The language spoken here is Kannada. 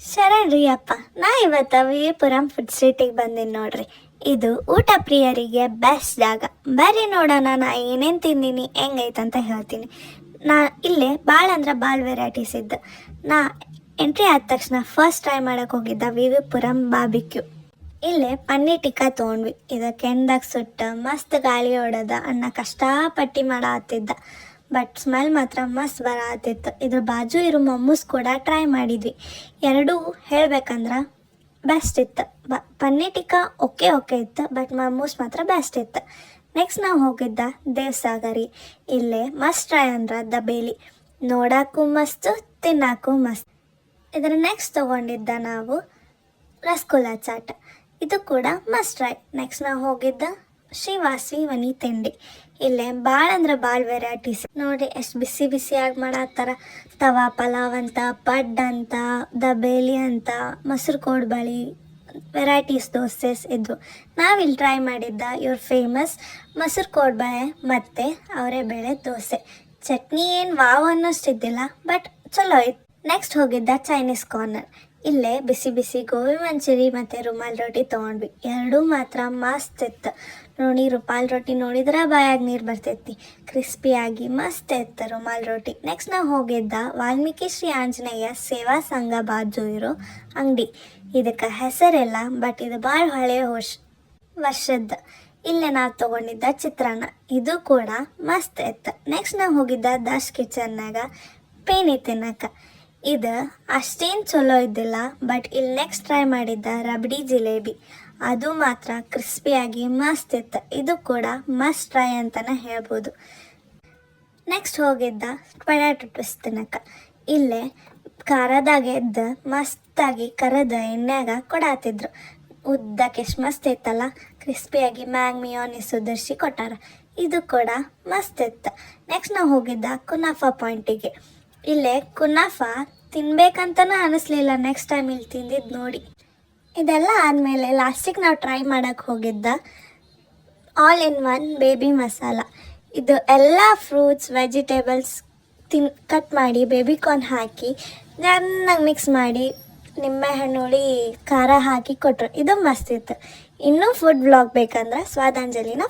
ಶರಣ್ರಿ ಅಪ್ಪ, ನಾ ಇವತ್ತು ವಿಜಯಪುರಂ ಫುಡ್ ಸ್ಟ್ರೀಟಿಗೆ ಬಂದೀನಿ ನೋಡ್ರಿ. ಇದು ಊಟ ಪ್ರಿಯರಿಗೆ ಬೆಸ್ಟ್ ಜಾಗ. ಬರ್ರಿ ನೋಡೋಣ ನಾ ಏನೇನು ತಿಂದೀನಿ ಹೆಂಗೈತಂತ ಹೇಳ್ತೀನಿ. ನಾ ಇಲ್ಲೇ ಭಾಳ ಅಂದ್ರೆ ಭಾಳ ವೆರೈಟೀಸ್ ಇದ್ದು. ನಾ ಎಂಟ್ರಿ ಆದ ತಕ್ಷಣ ಫಸ್ಟ್ ಟ್ರೈ ಮಾಡೋಕೆ ಹೋಗಿದ್ದ ವಿಜಯಪುರಂ ಬಾರ್ಬಿಕ್ಯೂ. ಇಲ್ಲೇ ಪನ್ನೀರ್ ಟಿಕ್ಕಾ ತೊಗೊಂಡ್ವಿ. ಇದು ಕೆಂಡದಾಗ ಸುಟ್ಟು ಮಸ್ತ್ ಗಾಳಿ ಹೊಡೆದ ಅಣ್ಣ ಕಷ್ಟಪಟ್ಟು ಮಾಡತ್ತಿದ್ದ. ಬಟ್ ಸ್ಮೆಲ್ ಮಾತ್ರ ಮಸ್ತ್ ಬರತ್ತಿತ್ತು. ಇದ್ರ ಬಾಜು ಇರೋ ಮೊಮ್ಮೂಸ್ ಕೂಡ ಟ್ರೈ ಮಾಡಿದ್ವಿ. ಎರಡೂ ಹೇಳ್ಬೇಕಂದ್ರೆ ಬೆಸ್ಟ್ ಇತ್ತು. ಪನ್ನೀರ್ ಟಿಕ್ಕಾ ಓಕೆ ಇತ್ತು, ಬಟ್ ಮೊಮ್ಮೂಸ್ ಮಾತ್ರ ಬೆಸ್ಟ್ ಇತ್ತು. ನೆಕ್ಸ್ಟ್ ನಾವು ಹೋಗಿದ್ದ ದೇವಸಾಗರಿ. ಇಲ್ಲೇ ಮಸ್ಟ್ ಟ್ರೈ ಅಂದ್ರೆ ದಬೇಲಿ. ನೋಡೋಕ್ಕೂ ಮಸ್ತು, ತಿನ್ನೋಕ್ಕೂ ಮಸ್ತ್. ಇದರ ನೆಕ್ಸ್ಟ್ ತೊಗೊಂಡಿದ್ದ ನಾವು ರಸಗುಲ್ಲ ಚಾಟ್. ಇದು ಕೂಡ ಮಸ್ಟ್ ಟ್ರೈ. ನೆಕ್ಸ್ಟ್ ನಾವು ಹೋಗಿದ್ದ ಶ್ರೀವಾಸಿ ವನಿ ತಿಂಡಿ. ಇಲ್ಲೇ ಭಾಳ ಅಂದ್ರೆ ಭಾಳ ವೆರೈಟೀಸ್ ನೋಡಿರಿ, ಎಷ್ಟು ಬಿಸಿ ಬಿಸಿಯಾಗಿ ಮಾಡತ್ತಾರ. ತವಾ ಪಲಾವ್ ಅಂತ, ಪಡ್ ಅಂತ, ದಬೇಲಿ ಅಂತ, ಮೊಸರು ಕೋಡ್ಬಳಿ, ವೆರೈಟೀಸ್ ದೋಸೆಸ್ ಇದ್ವು. ನಾವಿಲ್ಲಿ ಟ್ರೈ ಮಾಡಿದ್ದ ಇವ್ರ ಫೇಮಸ್ ಮೊಸರು ಕೋಡ್ಬಳೆ ಮತ್ತು ಅವರೆಬೇಳೆ ದೋಸೆ. ಚಟ್ನಿ ಏನು ವಾವ್ ಅನ್ನೋಷ್ಟಿದ್ದಿಲ್ಲ, ಬಟ್ ಚಲೋ ಇತ್ತು. ನೆಕ್ಸ್ಟ್ ಹೋಗಿದ್ದ ಚೈನೀಸ್ ಕಾರ್ನರ್. ಇಲ್ಲೇ ಬಿಸಿ ಬಿಸಿ ಗೋಬಿ ಮಂಚೂರಿ ಮತ್ತು ರುಮಾಲ್ ರೋಟಿ ತೊಗೊಂಡ್ವಿ. ಎರಡೂ ಮಾತ್ರ ಮಸ್ತ್ ಇತ್ತು ನೋಡಿ. ರುಮಾಲ್ ರೋಟಿ ನೋಡಿದ್ರೆ ಬಾಯಾಗಿ ನೀರು ಬರ್ತೈತಿ. ಕ್ರಿಸ್ಪಿಯಾಗಿ ಮಸ್ತ್ ಇತ್ತು ರುಮಾಲ್ ರೋಟಿ. ನೆಕ್ಸ್ಟ್ ನಾವು ಹೋಗಿದ್ದ ವಾಲ್ಮೀಕಿ ಶ್ರೀ ಆಂಜನೇಯ ಸೇವಾ ಸಂಘ ಬಾಜು ಇರೋ ಅಂಗಡಿ. ಇದಕ್ಕೆ ಹೆಸರಿಲ್ಲ, ಬಟ್ ಇದು ಭಾಳ ಹಳೆಯ ವರ್ಷದ್ದು. ಇಲ್ಲೇ ನಾವು ತೊಗೊಂಡಿದ್ದ ಚಿತ್ರಾನ್ನ. ಇದು ಕೂಡ ಮಸ್ತ್ ಇತ್ತು. ನೆಕ್ಸ್ಟ್ ನಾವು ಹೋಗಿದ್ದ ದಾಶ್ ಕಿಚನ್ನಾಗ ಪೇನಿ ತಿನ್ನಕ್ಕೆ. ಇದು ಅಷ್ಟೇನು ಚಲೋ ಇದ್ದಿಲ್ಲ, ಬಟ್ ಇಲ್ಲಿ ನೆಕ್ಸ್ಟ್ ಟ್ರೈ ಮಾಡಿದ್ದ ರಬಡಿ ಜಿಲೇಬಿ. ಅದು ಮಾತ್ರ ಕ್ರಿಸ್ಪಿಯಾಗಿ ಮಸ್ತ್ ಇತ್ತು. ಇದು ಕೂಡ ಮಸ್ಟ್ ಟ್ರೈ ಅಂತಲೇ ಹೇಳ್ಬೋದು. ನೆಕ್ಸ್ಟ್ ಹೋಗಿದ್ದ ಪೊಟ್ಯಾಟೊ ಟ್ವಿಸ್ಟ್ ತಿನ್ನಕ್ಕೆ. ಇಲ್ಲೇ ಖಾರದಾಗ ಎದ್ದು ಮಸ್ತಾಗಿ ಕರದ ಎಣ್ಣೆಗ ಕೊಡಾತಿದ್ರು. ಉದ್ದಕ್ಕೆ ಎಷ್ಟು ಮಸ್ತ್ ಇತ್ತಲ್ಲ, ಕ್ರಿಸ್ಪಿಯಾಗಿ ಮ್ಯಾಗ್ ಮಿಯೋನಿಸ್ ಉದುರಿಸಿ ಕೊಟ್ಟಾರ. ಇದು ಕೂಡ ಮಸ್ತ್ ಇತ್ತು. ನೆಕ್ಸ್ಟ್ ನಾವು ಹೋಗಿದ್ದ ಕುನಾಫಾ ಪಾಯಿಂಟಿಗೆ. ಇಲ್ಲೇ ಕುನಾಫಾ ತಿನ್ಬೇಕಂತನೂ ಅನ್ನಿಸ್ಲಿಲ್ಲ ನೆಕ್ಸ್ಟ್ ಟೈಮ್ ಇಲ್ಲಿ ತಿಂದಿದ್ದು ನೋಡಿ. ಇದೆಲ್ಲ ಆದಮೇಲೆ ಲಾಸ್ಟಿಗೆ ನಾವು ಟ್ರೈ ಮಾಡೋಕ್ಕೆ ಹೋಗಿದ್ದ all in one baby masala. ಇದು ಎಲ್ಲ ಫ್ರೂಟ್ಸ್ ವೆಜಿಟೇಬಲ್ಸ್ ಕಟ್ ಮಾಡಿ ಬೇಬಿ ಕಾರ್ನ್ ಹಾಕಿ ಚೆನ್ನಾಗಿ ಮಿಕ್ಸ್ ಮಾಡಿ ನಿಂಬೆಹಣ್ಣು ಹುಳಿ ಖಾರ ಹಾಕಿ ಕೊಟ್ಟರು. ಇದು ಮಸ್ತ್ ಇತ್ತು. ಇನ್ನೂ ಫುಡ್ ವ್ಲಾಗ್ ಬೇಕಂದ್ರೆ ಸ್ವಾದಾಂಜಲಿನ